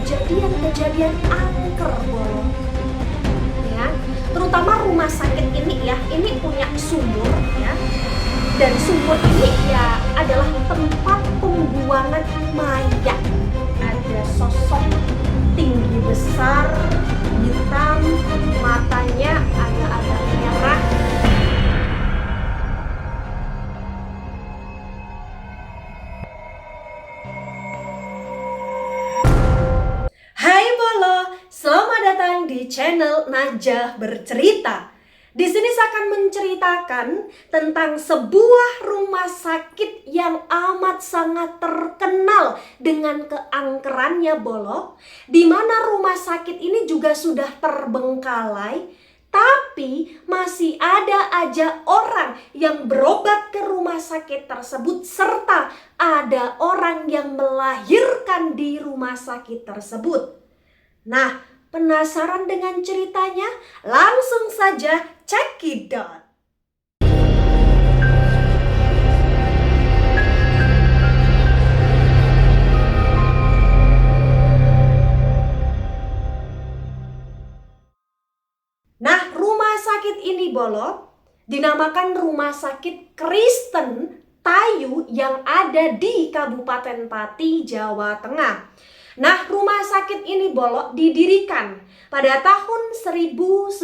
kejadian-kejadian angker bolo. Ya, terutama rumah sakit ini ya, ini punya sumur ya. Dan sumur ini ya adalah tempat pembuangan mayat. Ada sosok tinggi besar, hitam, matanya agak-agak merah. Hai Bolo, selamat datang di channel Najah Bercerita. Di sini saya akan menceritakan tentang sebuah rumah sakit yang amat sangat terkenal dengan keangkerannya Bolo, di mana rumah sakit ini juga sudah terbengkalai, tapi masih ada aja orang yang berobat ke rumah sakit tersebut, serta ada orang yang melahirkan di rumah sakit tersebut. Nah, penasaran dengan ceritanya? Langsung saja check it out. Nah, rumah sakit ini Bolo dinamakan Rumah Sakit Kristen Tayu yang ada di Kabupaten Pati, Jawa Tengah. Nah, rumah sakit ini Bolo didirikan pada tahun 1933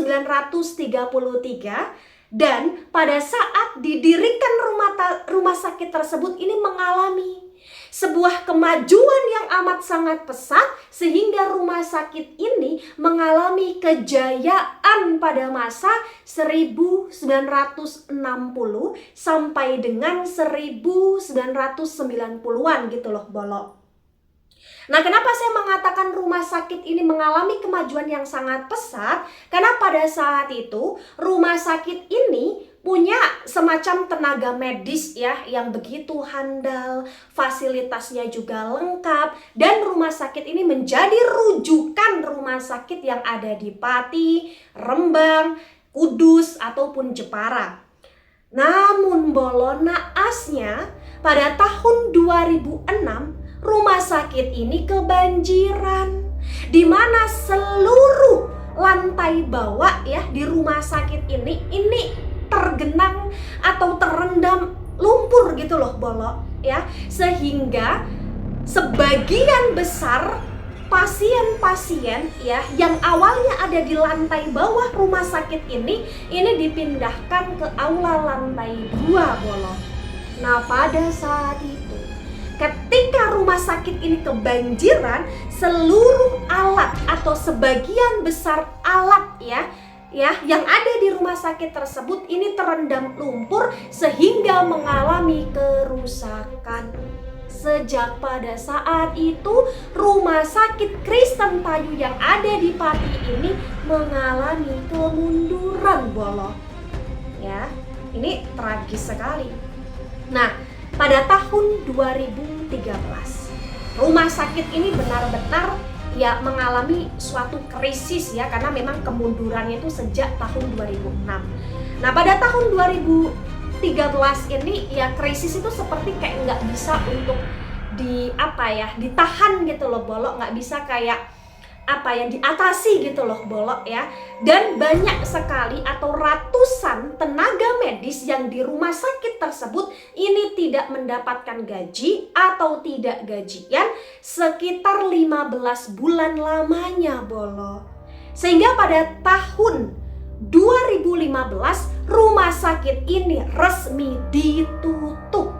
dan pada saat didirikan rumah sakit tersebut ini mengalami sebuah kemajuan yang amat sangat pesat sehingga rumah sakit ini mengalami kejayaan pada masa 1960 sampai dengan 1990-an gitu loh Bolo. Nah, kenapa saya mengatakan rumah sakit ini mengalami kemajuan yang sangat pesat? Karena pada saat itu rumah sakit ini punya semacam tenaga medis ya yang begitu handal, fasilitasnya juga lengkap, dan rumah sakit ini menjadi rujukan rumah sakit yang ada di Pati, Rembang, Kudus ataupun Jepara. Namun Bolo, naasnya pada tahun 2006 rumah sakit ini kebanjiran, di mana seluruh lantai bawah ya di rumah sakit ini tergenang atau terendam lumpur gitu loh Bolo ya, sehingga sebagian besar pasien-pasien ya yang awalnya ada di lantai bawah rumah sakit ini dipindahkan ke aula lantai 2 Bolo. Nah, pada saat itu ketika rumah sakit ini kebanjiran, seluruh alat atau sebagian besar alat ya yang ada di rumah sakit tersebut ini terendam lumpur sehingga mengalami kerusakan. Sejak pada saat itu rumah sakit Kristen Tayu yang ada di Pati ini mengalami kemunduran Bolo. Ya, ini tragis sekali. Nah, pada tahun 2013, rumah sakit ini benar-benar ya mengalami suatu krisis ya, karena memang kemundurannya itu sejak tahun 2006. Nah, pada tahun 2013 ini ya krisis itu seperti kayak nggak bisa untuk ditahan gitu loh Bolo, nggak bisa kayak diatasi gitu loh Bolo ya. Dan banyak sekali atau ratusan tenaga medis yang di rumah sakit tersebut ini tidak mendapatkan gaji atau tidak gajian sekitar 15 bulan lamanya Bolo. Sehingga pada tahun 2015 rumah sakit ini resmi ditutup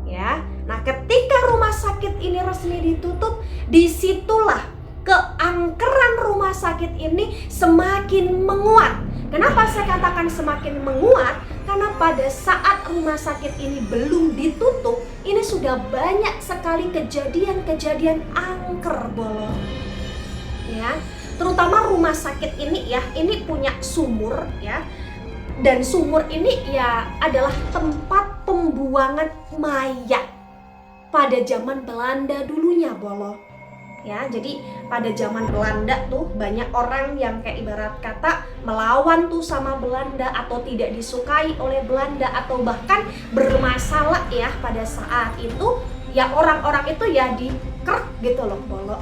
ya. Nah, ketika rumah sakit ini resmi ditutup, disitulah keangkeran rumah sakit ini semakin menguat. Kenapa saya katakan semakin menguat? Karena pada saat rumah sakit ini belum ditutup, ini sudah banyak sekali kejadian-kejadian angker Bolo. Ya, terutama rumah sakit ini ya, ini punya sumur ya. Dan sumur ini ya adalah tempat pembuangan mayat pada zaman Belanda dulunya Bolo. Ya, jadi pada zaman Belanda tuh banyak orang yang kayak ibarat kata melawan tuh sama Belanda atau tidak disukai oleh Belanda atau bahkan bermasalah ya pada saat itu ya orang-orang itu ya dikerk gitu loh Bolo.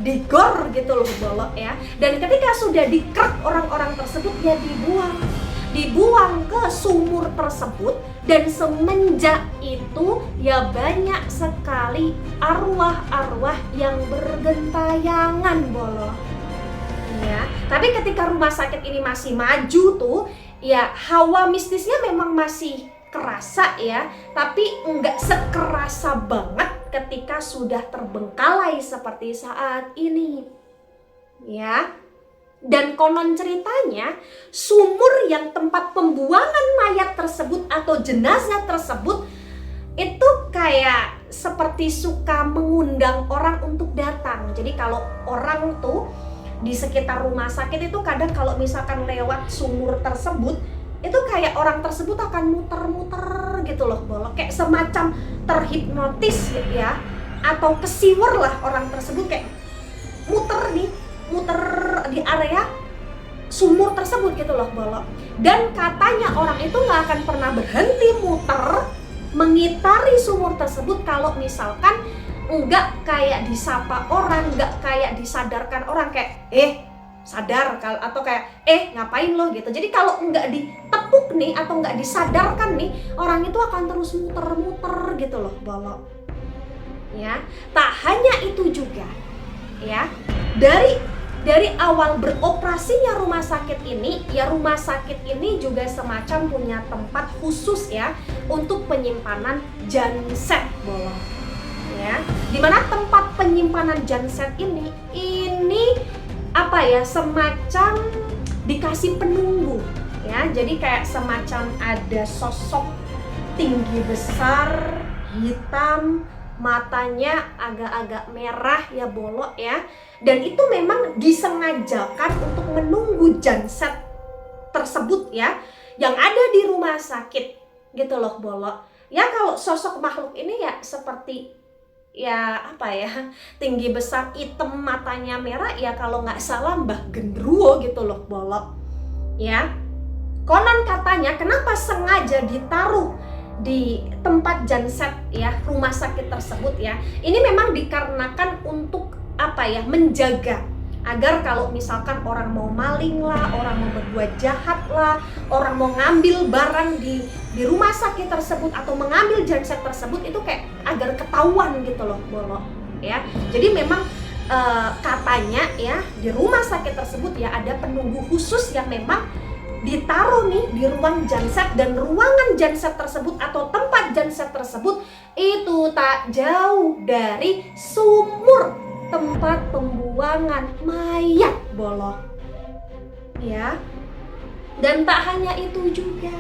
digor gitu loh bolok ya. Dan ketika sudah dikrek orang-orang tersebut ya dibuang ke sumur tersebut. Dan semenjak itu ya banyak sekali arwah-arwah yang bergentayangan bolok ya. Tapi ketika rumah sakit ini masih maju tuh ya, hawa mistisnya memang masih kerasa ya, tapi enggak sekerasa banget ketika sudah terbengkalai seperti saat ini ya. Dan konon ceritanya sumur yang tempat pembuangan mayat tersebut atau jenazah tersebut itu kayak seperti suka mengundang orang untuk datang. Jadi kalau orang tuh di sekitar rumah sakit itu kadang kalau misalkan lewat sumur tersebut, itu kayak orang tersebut akan muter-muter gitu loh bolok, kayak semacam terhipnotis gitu ya, atau kesiwer lah orang tersebut kayak muter di area sumur tersebut gitu loh bolok. Dan katanya orang itu nggak akan pernah berhenti muter mengitari sumur tersebut kalau misalkan enggak kayak disapa orang, enggak kayak disadarkan orang kayak sadar, atau kayak ngapain lo gitu. Jadi kalau enggak ditepuk nih atau enggak disadarkan nih, orang itu akan terus muter-muter gitu loh bolok ya. Tak hanya itu juga ya, dari awal beroperasinya rumah sakit ini ya, rumah sakit ini juga semacam punya tempat khusus ya untuk penyimpanan genset bolok ya. Dimana tempat penyimpanan genset ini apa ya, semacam dikasih penunggu ya. Jadi kayak semacam ada sosok tinggi besar, hitam, matanya agak-agak merah ya bolok ya. Dan itu memang disengajakan untuk menunggu genset tersebut ya, yang ada di rumah sakit gitu loh bolok ya. Kalau sosok makhluk ini ya seperti ya apa ya, tinggi besar, hitam, matanya merah ya, kalau nggak salah Mbah Gendruwo gitu loh bolok ya. Konon katanya kenapa sengaja ditaruh di tempat genset ya rumah sakit tersebut ya, ini memang dikarenakan untuk apa ya, menjaga agar kalau misalkan orang mau maling lah, orang mau berbuat jahat lah, orang mau ngambil barang di rumah sakit tersebut atau mengambil genset tersebut, itu kayak agar ketahuan gitu loh bolok ya. Jadi memang katanya ya di rumah sakit tersebut ya ada penunggu khusus yang memang ditaruh nih di ruang genset. Dan ruangan genset tersebut atau tempat genset tersebut itu tak jauh dari sumur tempat pembuangan mayat bolok ya. Dan tak hanya itu juga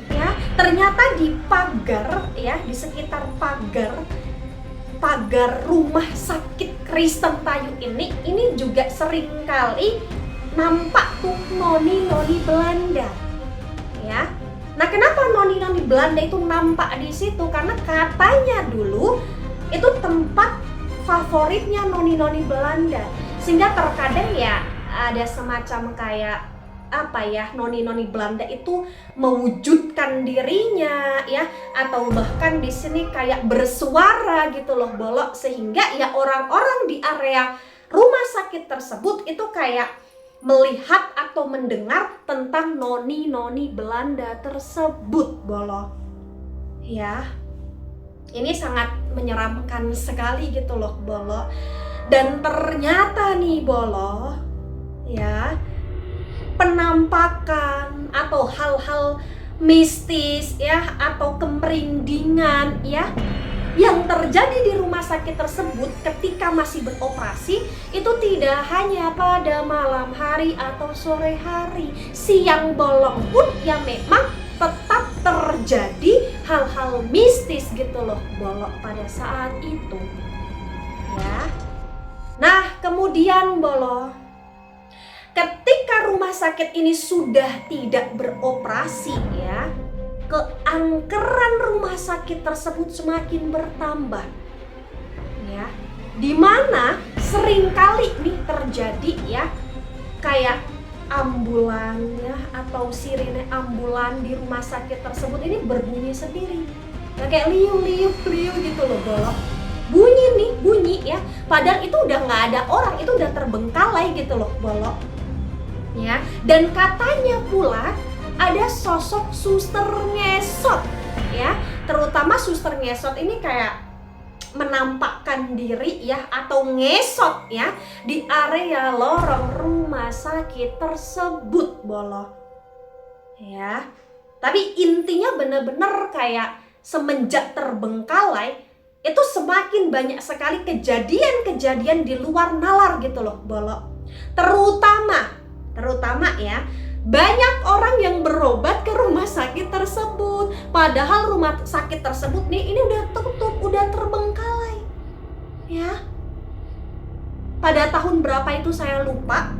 ya, ternyata di pagar ya, di sekitar pagar rumah sakit Kristen Tayu ini juga sering kali nampak tuh noni-noni Belanda ya. Nah, kenapa noni-noni Belanda itu nampak di situ? Karena katanya dulu itu tempat favoritnya noni-noni Belanda, sehingga terkadang ya ada semacam kayak apa ya, noni-noni Belanda itu mewujudkan dirinya ya, atau bahkan di sini kayak bersuara gitu loh bolok, sehingga ya orang-orang di area rumah sakit tersebut itu kayak melihat atau mendengar tentang noni-noni Belanda tersebut bolok ya. Ini sangat menyeramkan sekali gitu loh bolok. Dan ternyata nih bolok ya, penampakan atau hal-hal mistis ya, atau kemerindingan ya yang terjadi di rumah sakit tersebut ketika masih beroperasi itu tidak hanya pada malam hari atau sore hari, siang bolong pun ya memang tetap terjadi hal-hal mistis gitu loh bolok pada saat itu ya. Nah, kemudian bolok, ketika rumah sakit ini sudah tidak beroperasi ya, keangkeran rumah sakit tersebut semakin bertambah ya, dimana seringkali nih terjadi ya kayak ambulan ya, atau sirine ambulan di rumah sakit tersebut ini berbunyi sendiri ya, kayak liu gitu loh bolok, bunyi ya, padahal itu udah nggak nggak ada orang, itu udah terbengkalai gitu loh, Bolok. Ya, dan katanya pula ada sosok suster ngesot, ya, terutama suster ngesot ini kayak menampakkan diri ya atau ngesot ya di area lorong rumah sakit tersebut, Bolok. Ya, tapi intinya bener-bener kayak semenjak terbengkalai itu semakin banyak sekali kejadian-kejadian di luar nalar gitu loh, Bolok. Terutama ya, banyak orang yang berobat ke rumah sakit tersebut, padahal rumah sakit tersebut nih ini udah tutup, udah terbengkalai. Ya. Pada tahun berapa itu saya lupa.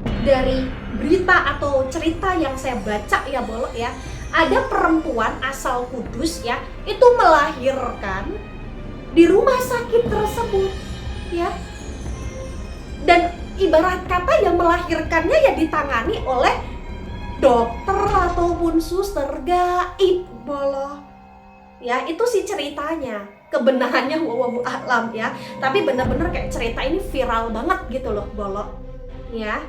Dari berita atau cerita yang saya baca ya, Bolok ya, ada perempuan asal Kudus ya, itu melahirkan di rumah sakit tersebut ya. Dan ibarat kata yang melahirkannya ya ditangani oleh dokter ataupun suster gaib, Bolok. Ya, itu sih ceritanya. Kebenarannya wallahu a'lam ya. Tapi bener-bener kayak cerita ini viral banget gitu loh, Bolok. Ya.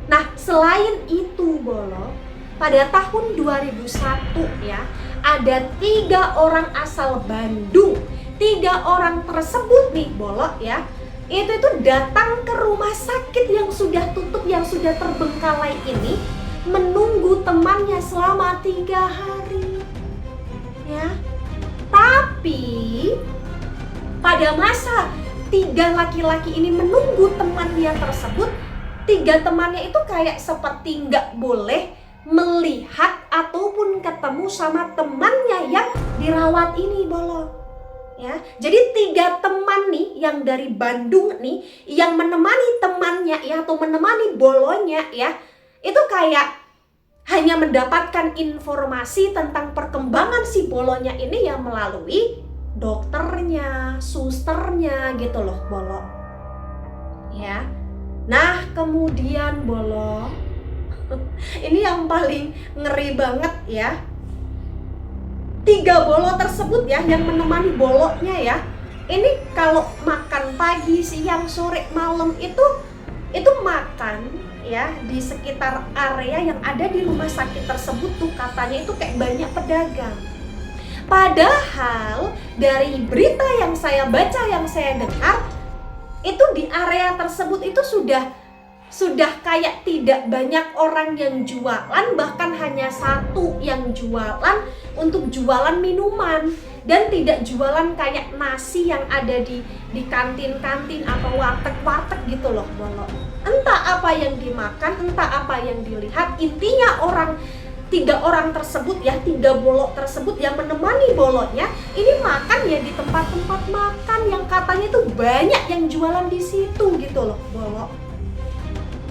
Nah, selain itu, Bolok, pada tahun 2001 ya, ada 3 orang asal Bandung. 3 orang tersebut nih, Bolok ya, itu datang ke rumah sakit yang sudah tutup, yang sudah terbengkalai ini, menunggu temannya selama 3 hari. Ya. Tapi pada masa 3 laki-laki ini menunggu temannya tersebut, 3 temannya itu kayak seperti nggak boleh melihat ataupun ketemu sama temannya yang dirawat ini, Bolok. Ya, jadi 3 teman nih yang dari Bandung nih yang menemani temannya ya atau menemani Bolonya ya, itu kayak hanya mendapatkan informasi tentang perkembangan si Bolonya ini ya melalui dokternya, susternya gitu loh, Bolok. Ya. Nah, kemudian, Bolok, ini yang paling ngeri banget ya. 3 Bolo tersebut ya yang menemani Bolonya ya, ini kalau makan pagi, siang, sore, malam itu makan ya di sekitar area yang ada di rumah sakit tersebut tuh katanya itu kayak banyak pedagang. Padahal dari berita yang saya baca, yang saya dengar, itu di area tersebut itu sudah kayak tidak banyak orang yang jualan, bahkan hanya 1 yang jualan untuk jualan minuman, dan tidak jualan kayak nasi yang ada di kantin-kantin atau warteg-warteg gitu loh, Bolok. Entah apa yang dimakan, entah apa yang dilihat, intinya 3 orang tersebut ya, 3 Bolok tersebut yang menemani Bolonya ini makan ya di tempat-tempat makan yang katanya tuh banyak yang jualan di situ gitu loh, Bolok.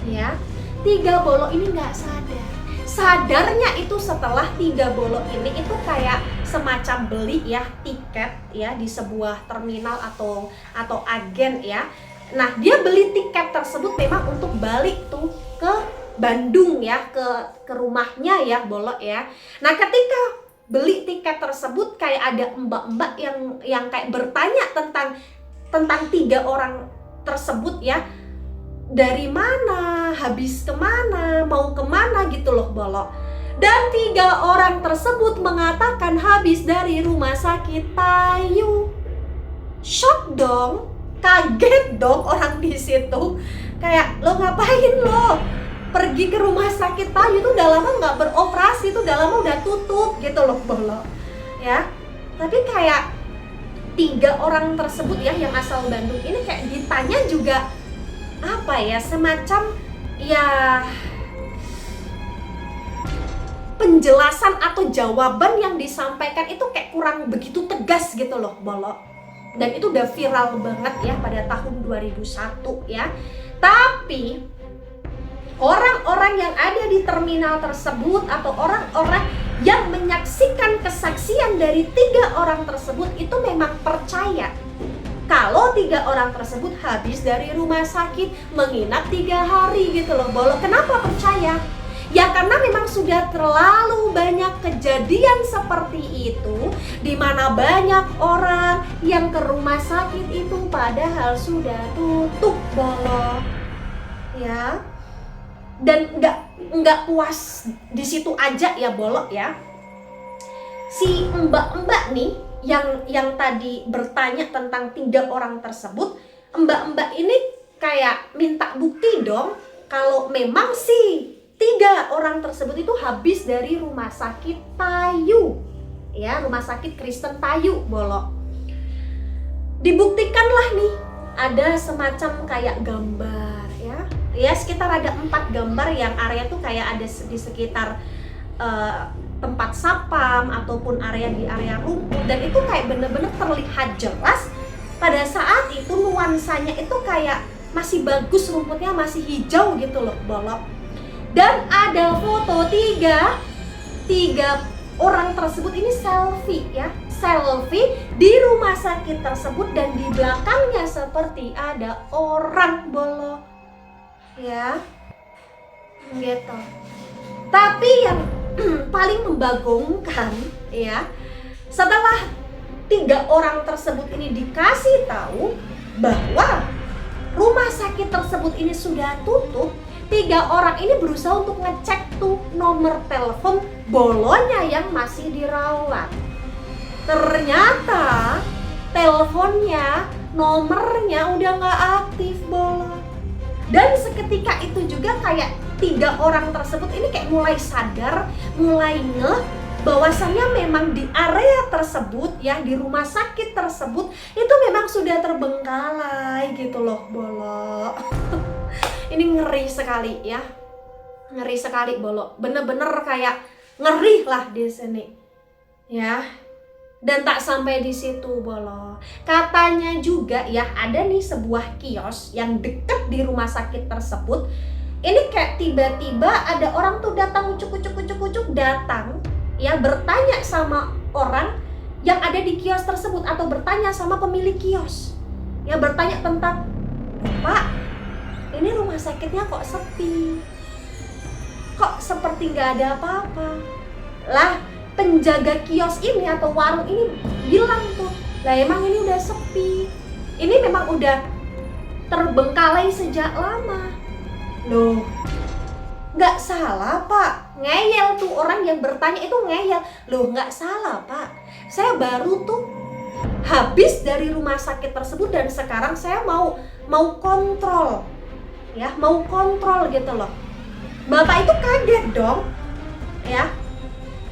Ya, 3 Bolok ini nggak sadar. Sadarnya itu setelah 3 Bolok ini itu kayak semacam beli ya tiket ya di sebuah terminal atau agen ya. Nah, dia beli tiket tersebut memang untuk balik tuh ke Bandung ya, ke rumahnya ya, Bolok ya. Nah, ketika beli tiket tersebut kayak ada mbak-mbak yang kayak bertanya tentang 3 orang tersebut ya. Dari mana, habis kemana, mau kemana gitu loh, Bolok. Dan 3 orang tersebut mengatakan habis dari rumah sakit Tayu. Shock dong, kaget dong orang di situ. Kayak, lo ngapain lo? Pergi ke rumah sakit Tayu itu udah lama nggak beroperasi, itu udah lama udah tutup gitu loh, Bolok. Ya, tapi kayak 3 orang tersebut ya yang asal Bandung ini kayak ditanya juga apa ya, semacam ya penjelasan atau jawaban yang disampaikan itu kayak kurang begitu tegas gitu loh, Bolok. Dan itu udah viral banget ya pada tahun 2001 ya. Tapi orang-orang yang ada di terminal tersebut atau orang-orang yang menyaksikan kesaksian dari 3 orang tersebut itu memang percaya kalau 3 orang tersebut habis dari rumah sakit menginap 3 hari gitu loh, Bolok. Kenapa percaya? Ya karena memang sudah terlalu banyak kejadian seperti itu, di mana banyak orang yang ke rumah sakit itu padahal sudah tutup bolo. Ya. Dan nggak puas di situ aja ya bolo ya. Si mbak-mbak nih yang tadi bertanya tentang 3 orang tersebut, mbak-mbak ini kayak minta bukti dong kalau memang si 3 orang tersebut itu habis dari rumah sakit Tayu, ya, rumah sakit Kristen Tayu bolo. Dibuktikanlah nih, ada semacam kayak gambar ya sekitar ada 4 gambar yang area tuh kayak ada di sekitar tempat sapam ataupun area di area rumput, dan itu kayak bener-bener terlihat jelas pada saat itu nuansanya itu kayak masih bagus, rumputnya masih hijau gitu loh bolo. Dan ada foto 3 orang tersebut ini selfie ya, selfie di rumah sakit tersebut, dan di belakangnya seperti ada orang bolo ya gitu. Tapi yang paling membagongkan ya, setelah 3 orang tersebut ini dikasih tahu bahwa rumah sakit tersebut ini sudah tutup, 3 orang ini berusaha untuk ngecek tuh nomor telepon bolonya yang masih dirawat. Ternyata teleponnya, nomornya udah nggak aktif bolo. Dan seketika itu juga kayak 3 orang tersebut ini kayak mulai sadar, mulai ngeh bahwasannya memang di area tersebut ya, di rumah sakit tersebut itu memang sudah terbengkalai gitu loh bolo. Ini ngeri sekali ya, ngeri sekali bolo, bener-bener kayak ngeri lah di sini ya. Dan tak sampai di situ bolo, katanya juga ya ada nih sebuah kios yang deket di rumah sakit tersebut. Ini kayak tiba-tiba ada orang tuh datang ucuk datang ya, bertanya sama orang yang ada di kios tersebut atau bertanya sama pemilik kios ya, bertanya tentang, Pak, ini rumah sakitnya kok sepi, kok seperti nggak ada apa-apa. Lah, penjaga kios ini atau warung ini bilang tuh, lah emang ini udah sepi, ini memang udah terbengkalai sejak lama. Loh, nggak salah Pak, ngeyel tuh orang yang bertanya itu ngeyel. Loh, nggak salah Pak, saya baru tuh habis dari rumah sakit tersebut dan sekarang saya mau kontrol ya, mau kontrol gitu loh. Bapak itu kaget dong ya,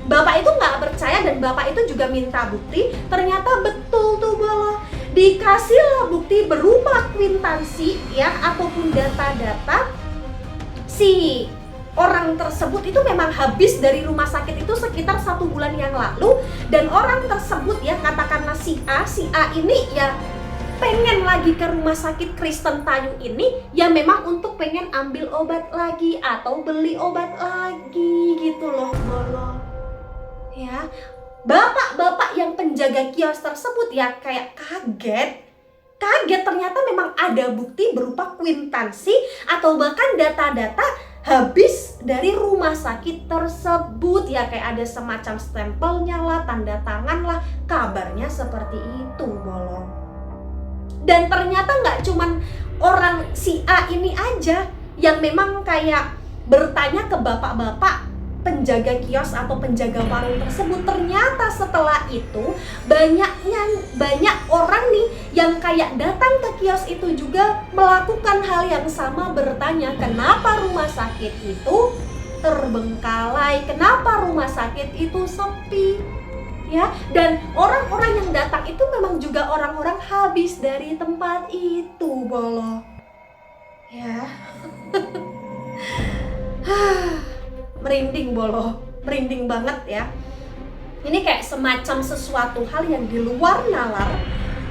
Bapak itu nggak percaya dan Bapak itu juga minta bukti. Ternyata betul tuh bolo, dikasihlah bukti berupa kwitansi ya ataupun data-data si orang tersebut itu memang habis dari rumah sakit itu sekitar 1 bulan yang lalu. Dan orang tersebut ya, katakanlah si A ini ya pengen lagi ke rumah sakit Kristen Tayu ini ya, memang untuk pengen ambil obat lagi atau beli obat lagi gitu loh bolo ya. Bapak-bapak yang penjaga kios tersebut ya kayak kaget ternyata memang ada bukti berupa kwitansi atau bahkan data-data habis dari rumah sakit tersebut ya, kayak ada semacam stempelnya lah, tanda tangan lah, kabarnya seperti itu bolo. Dan ternyata nggak cuman orang si A ini aja yang memang kayak bertanya ke bapak-bapak penjaga kios atau penjaga warung tersebut. Ternyata setelah itu banyak orang nih yang kayak datang ke kios itu juga melakukan hal yang sama, bertanya kenapa rumah sakit itu terbengkalai, kenapa rumah sakit itu sepi ya. Dan orang-orang yang datang itu memang juga orang-orang habis dari tempat itu bolo ya. Merinding bolo, merinding banget ya. Ini kayak semacam sesuatu hal yang di luar nalar.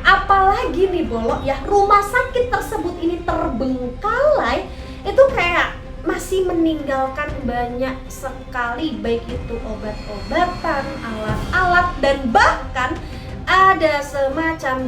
Apalagi nih bolo ya, rumah sakit tersebut ini terbengkalai, itu kayak masih meninggalkan banyak sekali, baik itu obat-obatan, alat-alat, dan bahkan ada semacam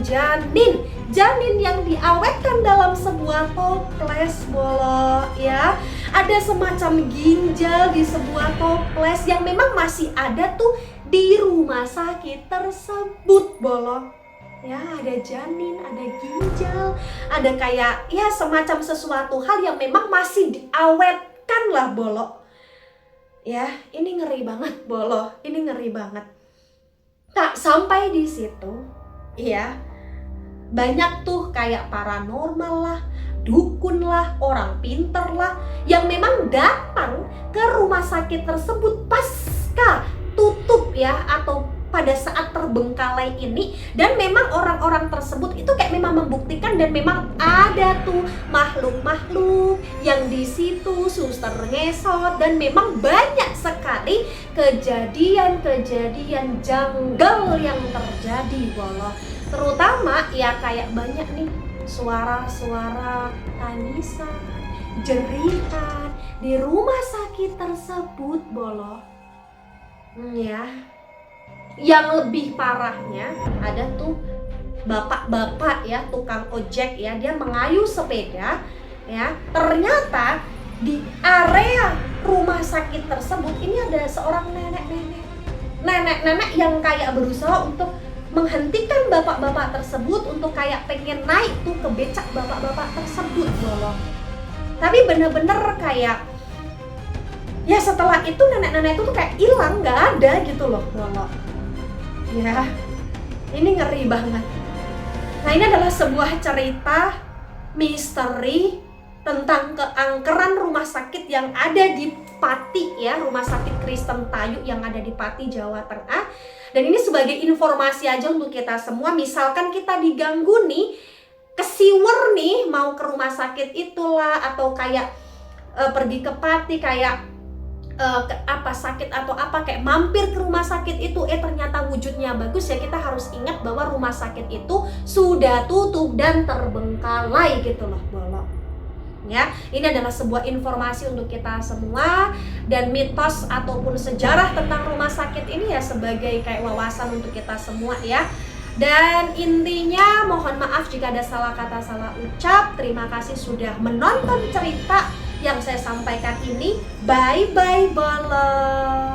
janin yang diawetkan dalam sebuah toples bolo ya. ada semacam ginjal di sebuah toples yang memang masih ada tuh di rumah sakit tersebut, Bolo. Ya, ada janin, ada ginjal, ada kayak ya semacam sesuatu hal yang memang masih diawetkan lah, Bolo. Ya, ini ngeri banget, Bolo. Ini ngeri banget. Tak sampai di situ, ya. Banyak tuh kayak paranormal lah, dukun lah, orang pinter lah yang memang datang ke rumah sakit tersebut pasca tutup ya, atau pada saat terbengkalai ini, dan memang orang-orang tersebut itu kayak memang membuktikan dan memang ada tuh makhluk-makhluk yang di situ, suster ngesot, dan memang banyak sekali kejadian-kejadian janggal yang terjadi, Bolo. Terutama ya kayak banyak nih suara-suara tangisan, jeritan di rumah sakit tersebut, Bolo. Ya. Yang lebih parahnya ada tuh bapak-bapak ya, tukang ojek ya, dia mengayuh sepeda ya. Ternyata di area rumah sakit tersebut ini ada seorang nenek-nenek yang kayak berusaha untuk menghentikan bapak-bapak tersebut untuk kayak pengen naik tuh ke becak bapak-bapak tersebut, Bolo. Tapi bener-bener kayak ya setelah itu nenek-nenek itu tuh kayak hilang, nggak ada gitu loh, Bolo. Ya, ini ngeri banget. Nah, ini adalah sebuah cerita misteri tentang keangkeran rumah sakit yang ada di Pati ya, Rumah Sakit Kristen Tayu yang ada di Pati, Jawa Tengah. Dan ini sebagai informasi aja untuk kita semua, misalkan kita diganggu nih, kesiwer nih mau ke rumah sakit itulah, atau kayak pergi ke Pati kayak sakit atau apa, kayak mampir ke rumah sakit itu ternyata wujudnya bagus, ya kita harus ingat bahwa rumah sakit itu sudah tutup dan terbengkalai gitu loh, Bolo. Ya, ini adalah sebuah informasi untuk kita semua, dan mitos ataupun sejarah tentang rumah sakit ini ya sebagai kayak wawasan untuk kita semua ya. Dan intinya mohon maaf jika ada salah kata, salah ucap. Terima kasih sudah menonton cerita yang saya sampaikan ini. Bye bye, Bolo.